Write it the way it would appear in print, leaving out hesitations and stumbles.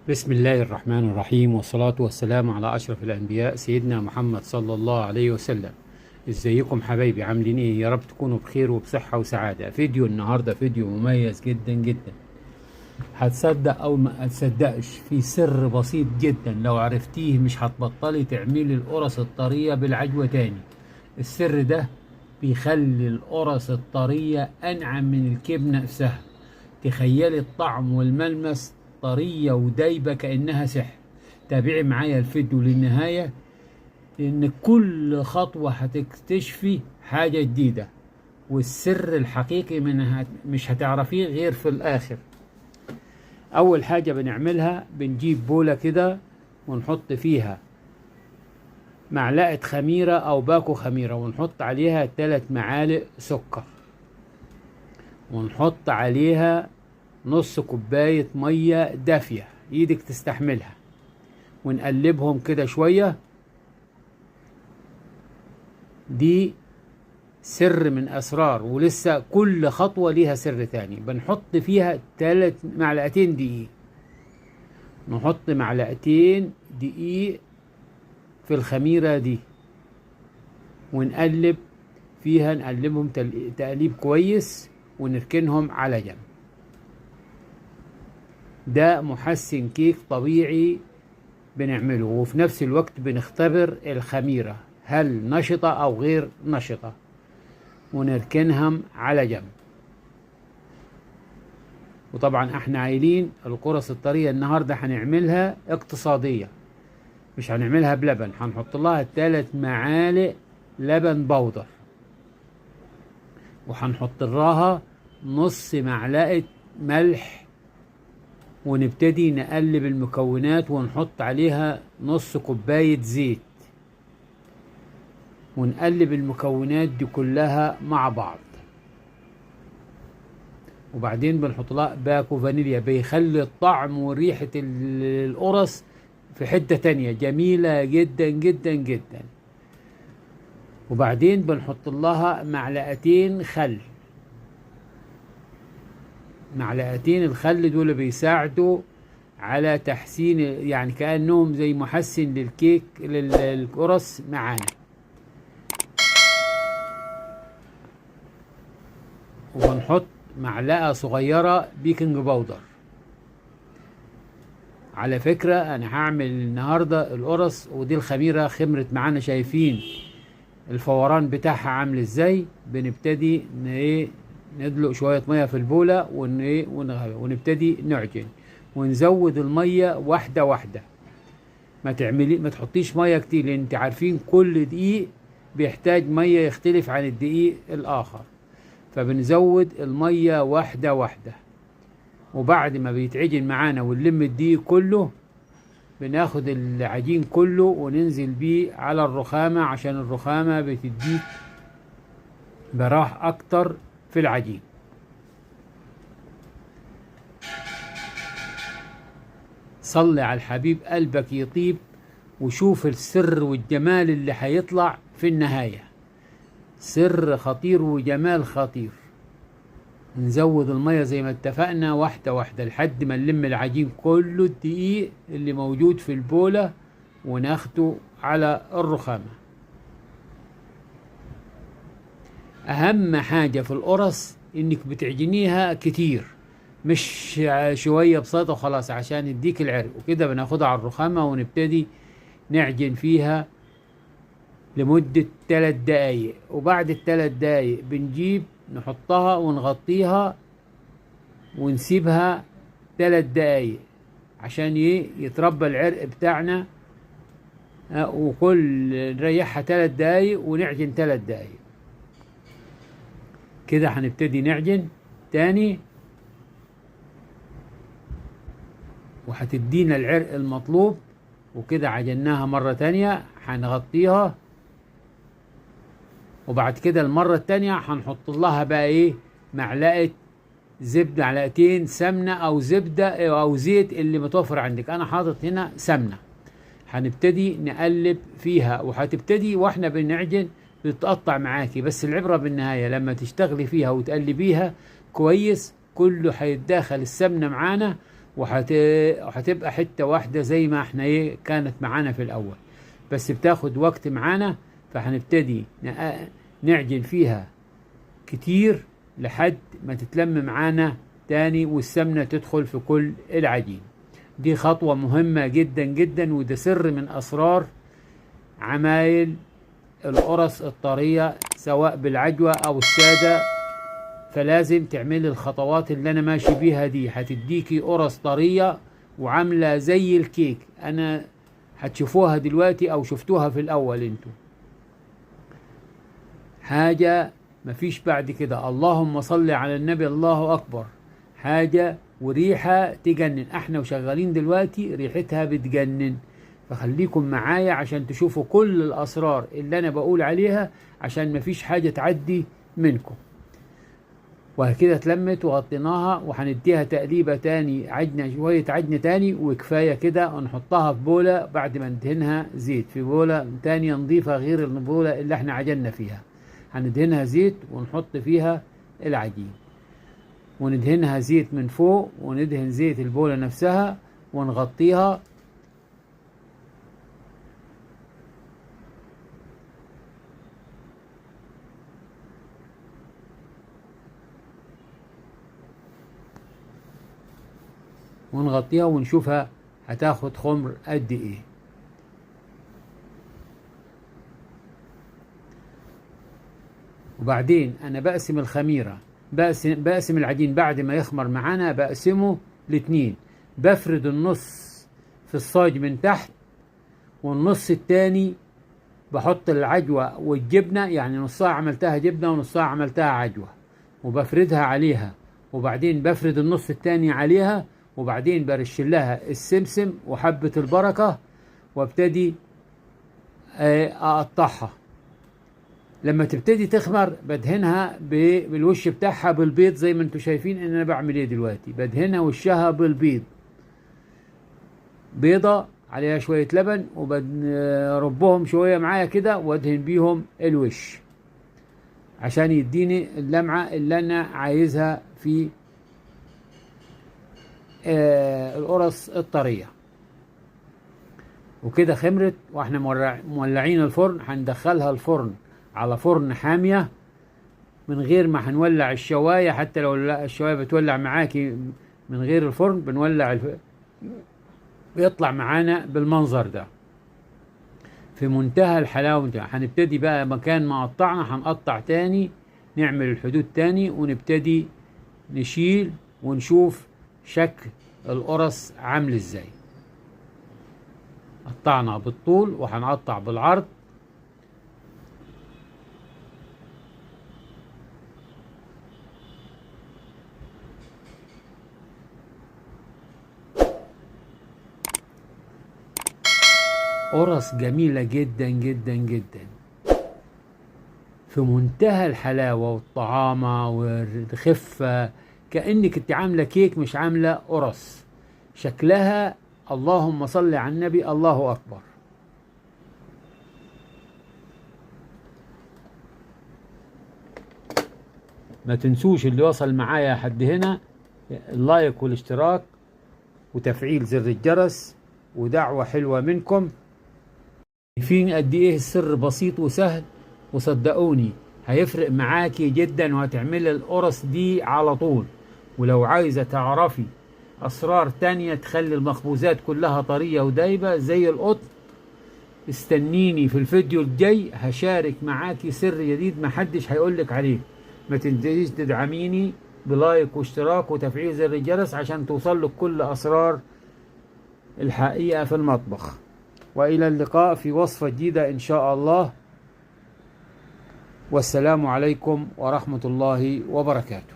بسم الله الرحمن الرحيم، والصلاة والسلام على أشرف الأنبياء سيدنا محمد صلى الله عليه وسلم. ازيكم حبايبي؟ عاملين ايه؟ يا رب تكونوا بخير وبصحة وسعادة. فيديو النهاردة فيديو مميز جدا جدا. هتصدق او ما هتصدقش، في سر بسيط جدا لو عرفتيه مش هتبطلي تعملي القرص الطرية بالعجوة تاني. السر ده بيخلي القرص الطرية أنعم من الكيب نفسها. تخيلي الطعم والملمس طرية ودايبة كأنها سحر. تابعي معايا الفيديو للنهاية، لأن كل خطوة هتكتشفي حاجة جديدة، والسر الحقيقي منها مش هتعرفيه غير في الآخر. أول حاجة بنعملها بنجيب بولة كده ونحط فيها معلقة خميرة أو باكو خميرة، ونحط عليها 3 معالق سكر، ونحط عليها نص كوباية مية دافية ايدك تستحملها، ونقلبهم كده شوية. دي سر من أسرار، ولسه كل خطوة ليها سر تاني. بنحط فيها 3 معلقتين دقيق، نحط معلقتين دقيق في الخميرة دي ونقلب فيها، نقلبهم تقليب كويس ونركنهم على جنب. ده محسن كيك طبيعي بنعمله، وفي نفس الوقت بنختبر الخميرة هل نشطة أو غير نشطة، ونركنهم على جنب. وطبعا احنا عايلين القرص الطرية النهاردة هنعملها اقتصادية، مش هنعملها بلبن. هنحط لها 3 معالق لبن بودر، وهنحط لها نص معلقة ملح، ونبتدي نقلب المكونات ونحط عليها نص كوباية زيت، ونقلب المكونات دي كلها مع بعض. وبعدين بنحط لها باكو فانيليا، بيخلي الطعم وريحة القرص في حتة تانية جميلة جدا جدا جدا. وبعدين بنحط لها معلقتين خل. معلقتين الخل دول بيساعدوا على تحسين، يعني كأنهم زي محسن للكيك للقرص معانا. وبنحط معلقة صغيرة بيكنج باودر. على فكرة أنا هعمل النهاردة القرص ودي الخميرة خمرت معانا، شايفين الفوران بتاعها عامل ازاي. بنبتدي ندلق شوية مية في البولة ونبتدي نعجن، ونزود المية واحدة واحدة. ما تحطيش مية كتير، لان انت عارفين كل دقيق بيحتاج مية يختلف عن الدقيق الآخر، فبنزود المية واحدة واحدة. وبعد ما بيتعجن معانا ونلم الدقيق كله، بناخد العجين كله وننزل بيه على الرخامة، عشان الرخامة بتديك براح أكتر في العجين. صلي على الحبيب قلبك يطيب، وشوف السر والجمال اللي هيطلع في النهاية. سر خطير وجمال خطير. نزود المية زي ما اتفقنا واحدة واحدة لحد ما نلم العجين كله، الدقيق اللي موجود في البولة، وناخده على الرخامة. أهم حاجة في القرص إنك بتعجنيها كتير، مش شوية بسيطة وخلاص عشان يديك العرق. وكده بناخدها على الرخامة ونبتدي نعجن فيها لمدة 3 دقايق. وبعد ال3 دقايق بنجيب نحطها ونغطيها ونسيبها 3 دقايق عشان يتربى العرق بتاعنا. وكل نريحها 3 دقايق ونعجن 3 دقايق. كده هنبتدي نعجن تاني، وهتدينا العرق المطلوب. وكده عجناها مرة تانية، هنغطيها. وبعد كده المرة التانية هنحط لها بقى معلقة زبدة، معلقتين سمنة او زبدة او زيت اللي متوفر عندك. انا حاطط هنا سمنة. هنبتدي نقلب فيها، وهتبتدي واحنا بنعجن بتتقطع معاكي، بس العبرة بالنهاية لما تشتغلي فيها وتقلبيها كويس كله هيتداخل السمنة معانا، وهتبقى حتة واحدة زي ما احنا كانت معانا في الأول، بس بتاخد وقت معانا. فهنبتدي نعجن فيها كتير لحد ما تتلم معانا تاني والسمنة تدخل في كل العجين. دي خطوة مهمة جدا جدا، وده سر من أسرار عمايل القرص الطرية سواء بالعجوة أو السادة. فلازم تعملي الخطوات اللي أنا ماشي بيها دي، هتديكي قرص طرية وعاملة زي الكيك. أنا هتشوفوها دلوقتي أو شفتوها في الأول انتوا، حاجة مفيش بعد كده. اللهم صل على النبي، الله أكبر. حاجة وريحة تجنن، احنا وشغالين دلوقتي ريحتها بتجنن. فخليكم معايا عشان تشوفوا كل الأسرار اللي أنا بقول عليها، عشان مفيش حاجة تعدي منكم. وكده اتلمت وغطيناها، وهنديها تقليبة تاني، عجنة شوية عجنة تاني وكفاية كده. ونحطها في بولة بعد ما ندهنها زيت، في بولة تانية نضيفها غير البولة اللي احنا عجننا فيها. هندهنها زيت ونحط فيها العجين، وندهنها زيت من فوق، وندهن زيت البولة نفسها ونغطيها. ونشوفها هتاخد خمر قد ايه. وبعدين انا بقسم الخميرة، بقسم العجين بعد ما يخمر معانا، بقسمه لاتنين. بفرد النص في الصاج من تحت، والنص التاني بحط العجوة والجبنة، يعني نصها عملتها جبنة ونصها عملتها عجوة، وبفردها عليها. وبعدين بفرد النص التاني عليها، وبعدين برش لها السمسم وحبة البركة، وابتدي اقطعها. لما تبتدي تخمر بدهنها بالوش بتاعها بالبيض، زي ما انتم شايفين ان انا بعمل ايه دلوقتي. بدهنها وشها بالبيض، بيضة عليها شوية لبن، وبربهم شوية معايا كده وادهن بيهم الوش عشان يديني اللمعة اللي انا عايزها في القرص الطرية. وكده خمرت، واحنا مولعين الفرن. هندخلها الفرن على فرن حامية من غير ما هنولع الشواية. حتى لو الشواية بتولع معاكي من غير الفرن، بنولع بيطلع معانا بالمنظر ده في منتهى الحلاوة. هنبتدي بقى مكان ما قطعنا هنقطع تاني، نعمل الحدود تاني، ونبتدي نشيل ونشوف شكل القرص عامل ازاي. قطعنا بالطول وهنقطع بالعرض. قرص جميلة جدا جدا جدا، في منتهى الحلاوة والطعامة والخفة، كأنك انت عاملة كيك مش عاملة قرص. شكلها اللهم صل على النبي، الله أكبر. ما تنسوش اللي وصل معايا حد هنا اللايك والاشتراك وتفعيل زر الجرس ودعوة حلوة منكم. فين قد ايه السر بسيط وسهل، وصدقوني هيفرق معاكي جدا، وهتعملي القرص دي على طول. ولو عايزة تعرفي أسرار تانية تخلي المخبوزات كلها طرية ودايبة زي القطن، استنيني في الفيديو الجاي. هشارك معاكي سر جديد محدش هيقولك عليه. ما تنسيش تدعميني بلايك واشتراك وتفعيل زر الجرس عشان توصلك كل أسرار الحقيقة في المطبخ. وإلى اللقاء في وصفة جديدة إن شاء الله، والسلام عليكم ورحمة الله وبركاته.